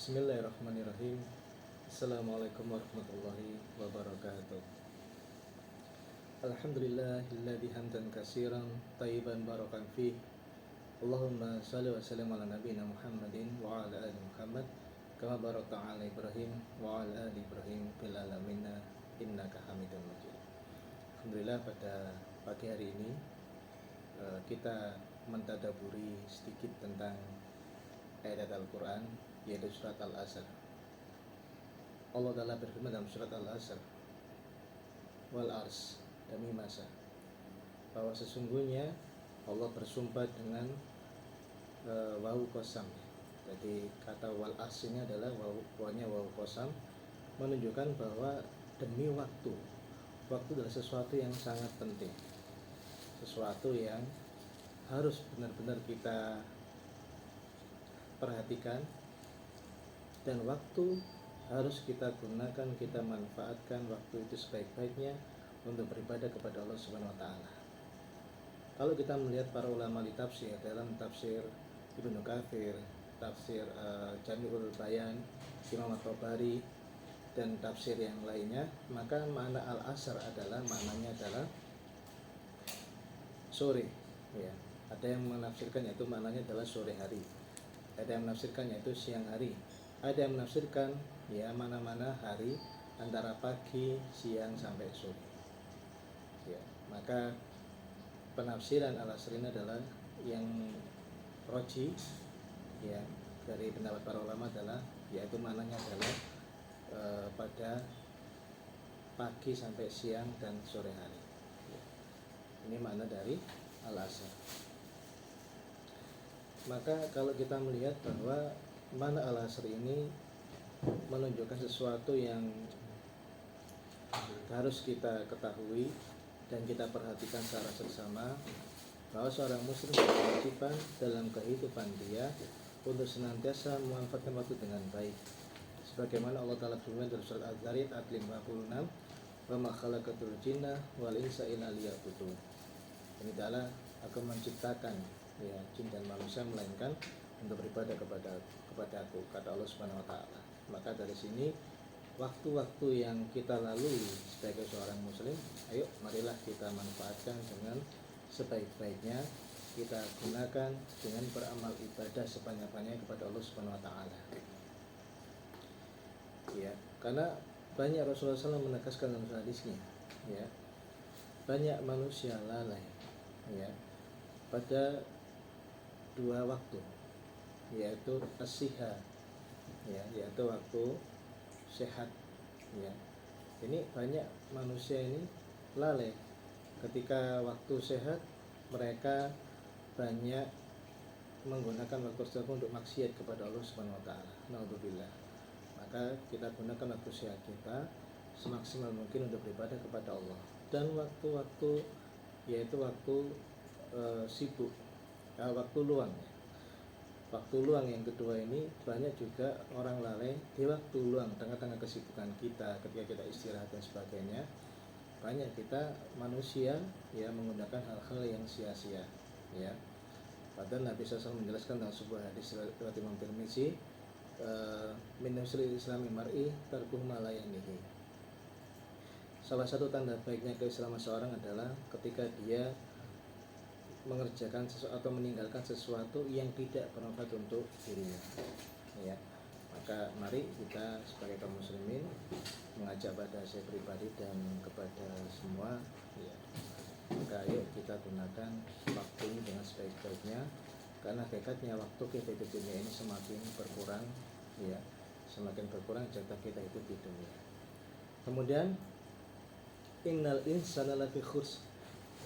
Bismillahirrahmanirrahim. Assalamualaikum warahmatullahi wabarakatuh. Alhamdulillahilladzi hamdan katsiran thayyiban barakan fih. Allahumma shalli wa sallim ala nabiyyina Muhammadin wa ala ali Muhammad kama barakta ala Ibrahim wa ala ali Ibrahim fil alamin innaka Hamidum Majid. Alhamdulillah, pada pagi hari ini kita mentadaburi sedikit tentang ayat Al-Quran, yaitu surat Al-Asr. Allah Ta'ala berfirman dalam surat Al-Asr, wal ars, demi masa, bahwa sesungguhnya Allah bersumpah dengan wawu qasam. Jadi kata wal ars ini adalah wawu qasam, menunjukkan bahwa demi waktu adalah sesuatu yang sangat penting, sesuatu yang harus benar-benar kita perhatikan, dan waktu harus kita gunakan, kita manfaatkan waktu itu sebaik-baiknya untuk beribadah kepada Allah Subhanahu wa taala. Kalau kita melihat para ulama di tafsir, dalam tafsir Ibnu Katsir, tafsir Jami'ul Bayan, Imam At-Tabari, dan tafsir yang lainnya, maka makna al-asr maknanya adalah sore, ya. Ada yang menafsirkan yaitu maknanya adalah sore hari, ada yang menafsirkan yaitu siang hari, ada yang menafsirkan ya mana-mana hari antara pagi, siang sampai sore. Ya, maka penafsiran al-asr ini adalah yang roji, ya, dari pendapat para ulama adalah yaitu maknanya adalah pada pagi sampai siang dan sore hari. Ya. Ini makna dari al-asr. Maka kalau kita melihat bahwa mana al-asr ini menunjukkan sesuatu yang harus kita ketahui dan kita perhatikan secara seksama, bahwa seorang muslim berkewajiban dalam kehidupan dia untuk senantiasa memanfaatkan waktu dengan baik. Sebagaimana Allah Ta'ala berfirman dalam surat Az-Zariyat ayat 56, wa ma khalaqatul jinna wal insa illa liya'budun. Ini adalah aku menciptakan ya jin dan manusia melainkan untuk beribadah kepada aku, kata Allah Subhanahu wa taala. Maka dari sini waktu-waktu yang kita lalui sebagai seorang muslim, ayo marilah kita manfaatkan dengan sebaik-baiknya, kita gunakan dengan beramal ibadah sebanyak-banyaknya kepada Allah Subhanahu wa taala. Ya, karena banyak Rasulullah SAW menegaskan dalam hadisnya, ya, banyak manusia lalai, ya, pada dua waktu, yaitu as-siha, ya, yaitu waktu sehat, ya. Ini banyak manusia ini lalai ketika waktu sehat, mereka banyak menggunakan waktu tersebut untuk maksiat kepada Allah Subhanahu wa taala. Naudzubillah. Maka kita gunakan waktu sehat kita semaksimal mungkin untuk beribadah kepada Allah. Dan waktu-waktu yaitu waktu sibuk, waktu luang, ya. Waktu luang yang kedua ini banyak juga orang lalai di waktu luang, tengah-tengah kesibukan kita, ketika kita istirahat dan sebagainya, banyak kita manusia ya menggunakan hal-hal yang sia-sia, ya. Padahal Nabi SAW menjelaskan dalam sebuah hadis riwayat Imam Tirmidzi, min husnil islami mar'i tarkuh ma la ya'nihi. Salah satu tanda baiknya keislaman seorang adalah ketika dia mengerjakan sesuatu atau meninggalkan sesuatu yang tidak bermanfaat untuk dirinya, ya. Maka mari kita sebagai kaum muslimin mengajak pada saya pribadi dan kepada semua, ya, maka ayo kita gunakan waktu ini dengan sebaik-baiknya, karena hakikatnya waktu kita di dunia ini semakin berkurang, ya, semakin berkurang jatah kita hidup di dunia. Kemudian innal insana lafi khusr.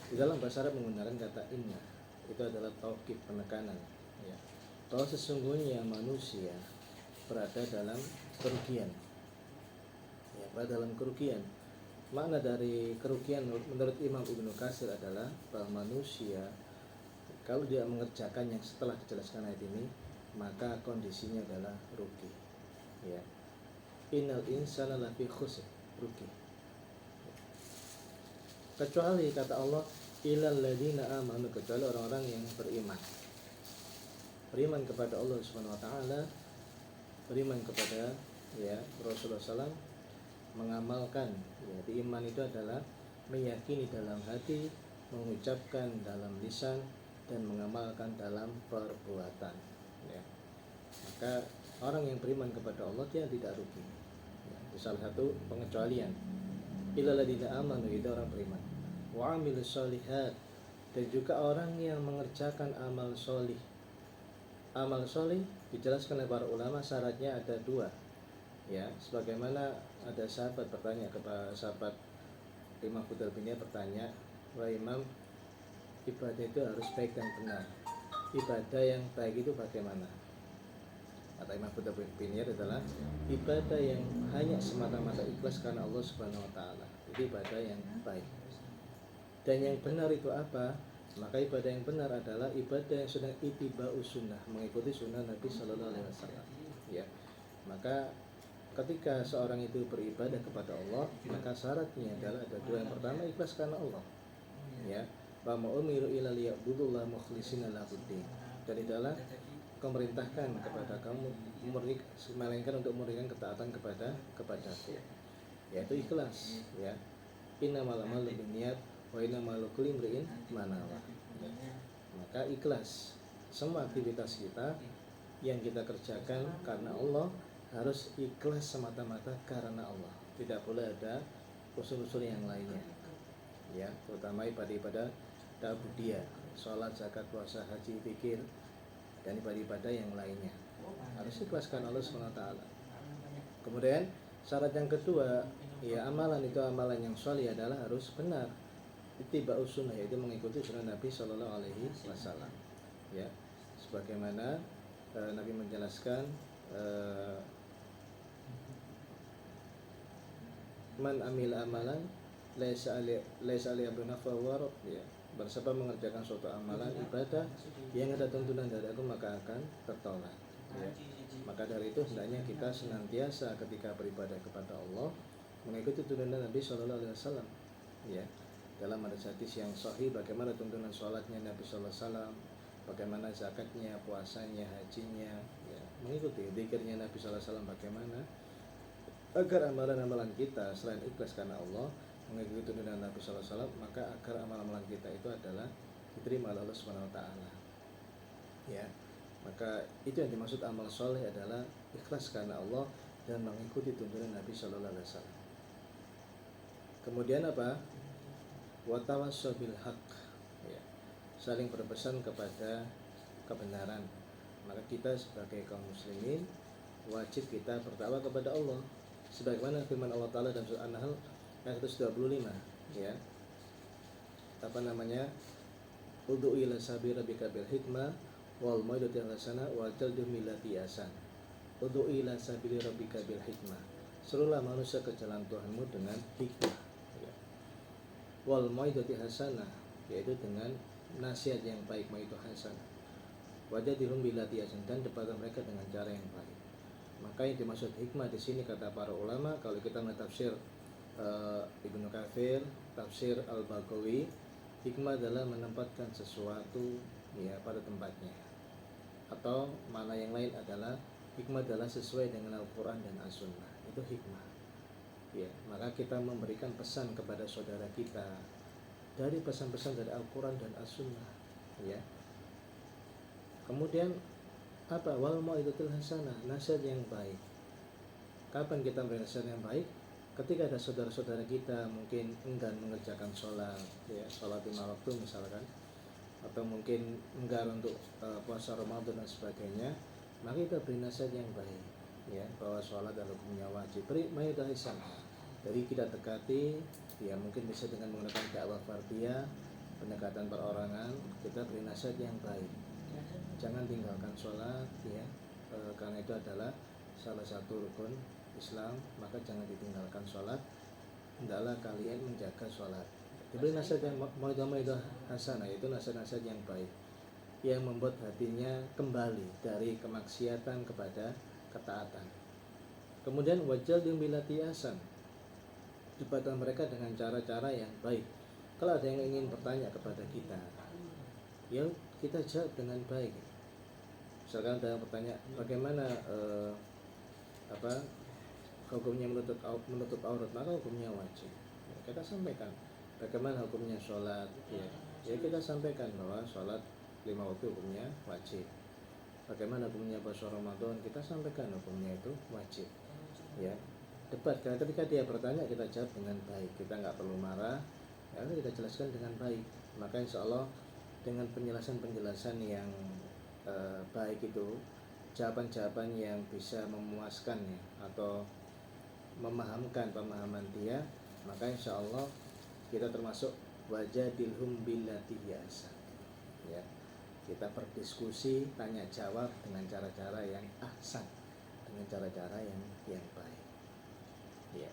Di dalam bahasa Arab menggunakan kata inna, itu adalah taukid, penekanan, ya, bahwa sesungguhnya manusia berada dalam kerugian, ya, berada dalam kerugian. Makna dari kerugian menurut Imam Ibnu Katsir adalah bahwa manusia kalau dia mengerjakan yang setelah dijelaskan ayat ini, maka kondisinya adalah rugi, ya. Innal insana lafi khusr, rugi. Kecuali kata Allah ilal ladzina amanu, kecuali orang-orang yang beriman kepada Allah Subhanahu wa taala beriman kepada ya Rasulullah SAW, mengamalkan ya. Iman itu adalah meyakini dalam hati, mengucapkan dalam lisan, dan mengamalkan dalam perbuatan ya. Maka orang yang beriman kepada Allah dia tidak rugi ya. Itu salah satu pengecualian. Illal ladzina amanu, itu orang beriman. Wa amilus sholihat, dan juga orang yang mengerjakan amal solih. Amal solih dijelaskan oleh para ulama syaratnya ada dua ya. Sebagaimana ada sahabat bertanya kepada sahabat Imam Fudail bin Iyad bertanya, wahai Imam, ibadah itu harus baik dan benar. Ibadah yang baik itu bagaimana? Kata Imam Fudail bin Iyad adalah ibadah yang hanya semata-mata ikhlas karena Allah Subhanahu wa taala. Itu ibadah yang baik. Dan yang benar itu apa? Maka ibadah yang benar adalah ibadah yang sedang ittiba'us sunnah, mengikuti sunnah Nabi Sallallahu Alaihi Wasallam. Ya, maka ketika seorang itu beribadah kepada Allah, maka syaratnya adalah ada dua. Yang pertama ikhlas karena Allah. Ya, wa ma'umiru ila liya'budullaha mukhlishina lahuddin. Dan adalah memerintahkan kepada kamu melainkan untuk memberikan ketaatan kepadaku, yaitu ikhlas ya. Innamal a'malu binniyat wa innamal likulli imri'in ma nawa. Maka ikhlas semua aktivitas kita yang kita kerjakan karena Allah harus ikhlas semata-mata karena Allah. Tidak boleh ada unsur-unsur yang lainnya ya, terutama ibadah-ibadah ta'budiyah, sholat, zakat, puasa, haji, zikir, dan ibadah-ibadah yang lainnya harus ikhlas karena Allah SWT. Kemudian syarat yang kedua ya, amalan itu amalan yang sholih adalah harus benar, ittiba'us sunnah, yaitu mengikuti sunnah Nabi Shallallahu Alaihi Wasallam ya. Sebagaimana Nabi menjelaskan, man amil amalan laisa ali amrina fahuwa radd ya. Bersiapa mengerjakan suatu amalan ibadah yang ada tuntunan dari aku maka akan tertolak ya. Maka dari itu hendaknya kita senantiasa ketika beribadah kepada Allah mengikuti tuntunan Nabi Shallallahu Alaihi Wasallam ya. Dalam hadis yang sahih bagaimana tuntunan sholatnya Nabi Shallallahu Alaihi Wasallam, bagaimana zakatnya, puasanya, hajinya ya. Mengikuti zikirnya Nabi Shallallahu Alaihi Wasallam bagaimana, agar amalan-amalan kita selain ikhlas karena Allah mengikuti tuntunan Nabi Sallallahu Alaihi Wasallam, maka agar amalan-amalan kita itu adalah diterima oleh Allah Subhanahu Wa Taala. Ya, maka itu yang dimaksud amal soleh adalah ikhlas karena Allah dan mengikuti tuntunan Nabi Sallallahu Alaihi Wasallam. Kemudian apa? Watawassaw bil haqq. Ya, saling berpesan kepada kebenaran. Maka kita sebagai kaum muslimin wajib kita bertakwa kepada Allah. Sebagaimana firman Allah Ta'ala dalam surah An-Nahl ayat 125 ya. Apa namanya? Ud'u ila sabili rabbika bil hikmah wal mau'izatil hasanah wa jadil millati ahsan. Ud'u ila sabili rabbika bil hikmah. Serulah manusia ke jalan Tuhanmu dengan hikmah ya. Wal mau'izatil hasanah, yaitu dengan nasihat yang baik, mau'izah hasanah. Wa jadilhum billati ahsan, dan debatkan mereka dengan cara yang baik. Maka yang dimaksud hikmah di sini kata para ulama, kalau kita melihat tafsir Ibnu Katsir, tafsir Al-Baghawi, hikmah adalah menempatkan sesuatu ya pada tempatnya. Atau mana yang lain adalah hikmah adalah sesuai dengan Al-Qur'an dan As-Sunnah. Itu hikmah. Ya, maka kita memberikan pesan kepada saudara kita dari pesan-pesan dari Al-Qur'an dan As-Sunnah ya. Kemudian apa? Wal mau'izatil hasanah, nasihat yang baik. Kapan kita memberi nasihat yang baik? Ketika ada saudara-saudara kita mungkin enggan mengerjakan sholat ya, sholat 5 waktu misalkan, atau mungkin enggan untuk puasa Ramadan dan sebagainya, maka kita beri nasihat yang baik ya, bahwa sholat adalah hukumnya wajib. Beri mau'izah hasanah. Jadi kita dekati ya, mungkin bisa dengan menggunakan dakwah fardiyah, pendekatan perorangan, kita beri nasihat yang baik. Jangan tinggalkan sholat ya, karena itu adalah salah satu rukun Islam, maka jangan ditinggalkan sholat. Hendaklah kalian menjaga sholat. Diberi nasihat yang mau'izah hasanah, yaitu nasihat-nasihat yang baik yang membuat hatinya kembali dari kemaksiatan kepada ketaatan. Kemudian wajadil billati ahsan, debatkan mereka dengan cara-cara yang baik. Kalau ada yang ingin bertanya kepada kita, ya kita jawab dengan baik. Misalkan ada yang bertanya bagaimana hukumnya menutup aurat, maka hukumnya wajib. Kita sampaikan bagaimana hukumnya sholat, ya kita sampaikan bahwa sholat 5 waktu hukumnya wajib. Bagaimana hukumnya puasa Ramadan, kita sampaikan hukumnya itu wajib. Ya, debat. Karena ketika dia bertanya kita jawab dengan baik, kita nggak perlu marah, ya kita jelaskan dengan baik. Maka insya Allah dengan penjelasan yang baik itu, jawaban-jawaban yang bisa memuaskan ya, atau memahamkan pemahaman dia, maka insya Allah kita termasuk wajadilhum billati hiya ya, kita berdiskusi tanya jawab dengan cara-cara yang ahsan, dengan cara-cara yang baik ya.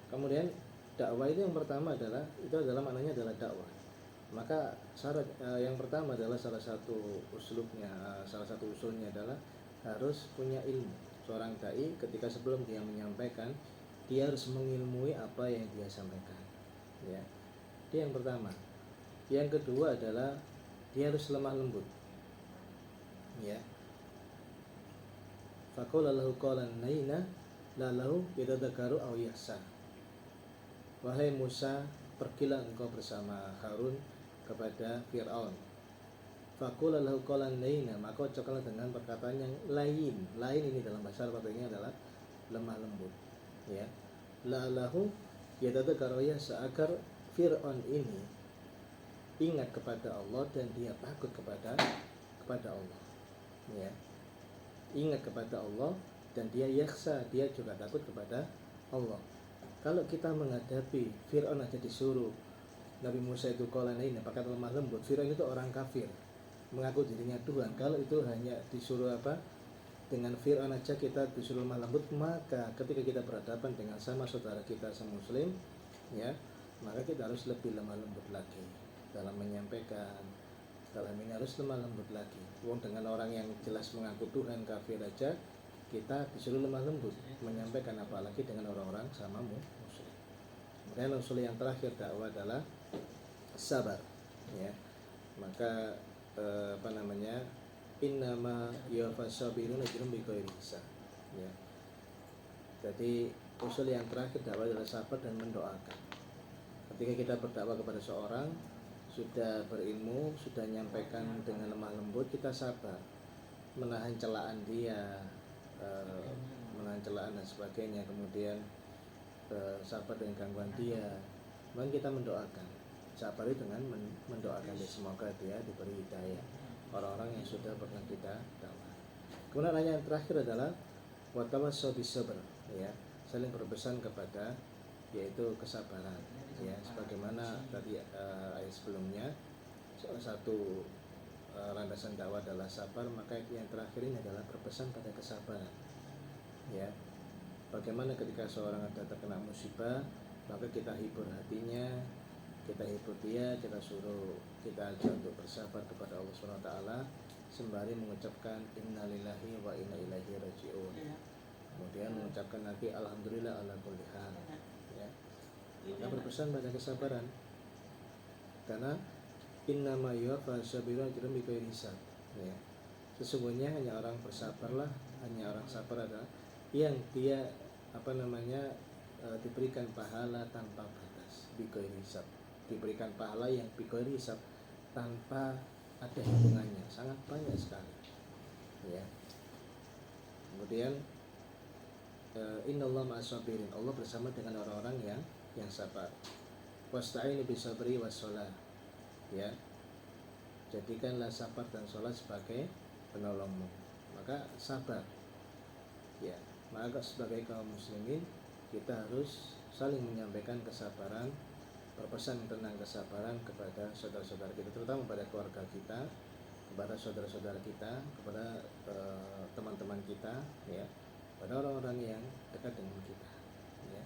Kemudian dakwah itu yang pertama adalah, itu adalah maknanya adalah dakwah. Maka syarat yang pertama adalah salah satu usulnya adalah harus punya ilmu. Seorang dai ketika sebelum dia menyampaikan, dia harus mengilmui apa yang dia sampaikan ya. Itu yang pertama. Yang kedua adalah dia harus lemah lembut ya. Faqala lahu qalan layyina lalahu yatadhakkaru aw yakhsha. Wahai Musa, pergilah engkau bersama Harun kepada Fir'aun. Faqala lahu qalan layyina, maka ucapkanlah dengan perkataan yang lain. Lain ini dalam bahasa Arab artinya adalah lemah lembut ya. Lalahu yatadhakkaru yakhsha, agar Fir'aun ini ingat kepada Allah dan dia takut kepada Allah ya. Ingat kepada Allah dan dia yakhsha, dia juga takut kepada Allah. Kalau kita menghadapi Fir'aun aja disuruh Nabi Musa itu qala lain, pakai lemah lembut. Fir'aun itu orang kafir, mengaku dirinya Tuhan. Kalau itu hanya disuruh dengan Fir'aun aja kita disuruh lemah lembut, maka ketika kita berhadapan dengan sama saudara kita muslim ya, maka kita harus lebih lemah lembut lagi dalam menyampaikan. Dalam ini harus lemah lembut lagi. Dengan orang yang jelas mengaku Tuhan kafir aja kita disuruh lemah lembut menyampaikan, apalagi dengan orang-orang sama muslim. Kemudian usul yang terakhir dakwah adalah sabar ya. Maka innama yafasabiruna ajrum bighairi hisab ya. Jadi usul yang terakhir dakwah adalah sabar dan mendoakan. Ketika kita berdakwah kepada seorang, sudah berilmu, sudah menyampaikan dengan lemah lembut, kita sabar menahan celaan dia, menahan celaan dan sebagainya, kemudian sabar dengan gangguan dia. Kemudian kita mendoakan, sabar itu dengan mendoakan dia, semoga dia diberi hidayah, orang-orang yang sudah pernah kita dakwah. Kemudian yang terakhir adalah watawassaw bisabr ya, saling berpesan kepada yaitu kesabaran ya, sebagaimana tadi ayat sebelumnya salah satu landasan dakwah adalah sabar, maka yang terakhir ini adalah berpesan pada kesabaran ya. Bagaimana ketika seorang ada terkena musibah, maka kita hibur hatinya, kita hibur dia, kita ajak untuk bersabar kepada Allah Subhanahu wa taala sembari mengucapkan innalillahi wa inna ilaihi raji'un. Kemudian mengucapkan lagi alhamdulillah ala kulli hal ya. Maka berpesan pada kesabaran, karena innama yuwaffa sabirun ajrahum bighairi hisab ya. Sesungguhnya hanya orang bersabarlah, hanya orang sabar adalah yang dia diberikan pahala tanpa batas, bighairi hisab, diberikan pahala yang bighairi hisab, tanpa ada hitungannya, sangat banyak sekali ya. Kemudian innallaha ma'as-sabirin, Allah bersama dengan orang-orang yang sabar. Wasta'inu bisabri wassalah ya, jadikanlah sabar dan sholat sebagai penolongmu. Maka sabar ya, maka sebagai kaum muslimin kita harus saling menyampaikan kesabaran, berpesan tentang kesabaran kepada saudara-saudara kita, terutama pada keluarga kita, kepada saudara-saudara kita, kepada teman-teman kita ya, pada orang-orang yang dekat dengan kita ya.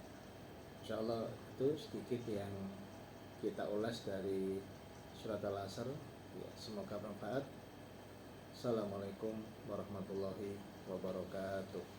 Insyaallah itu sedikit yang kita ulas dari surat Al-Asr ya, semoga bermanfaat. Assalamualaikum warahmatullahi wabarakatuh.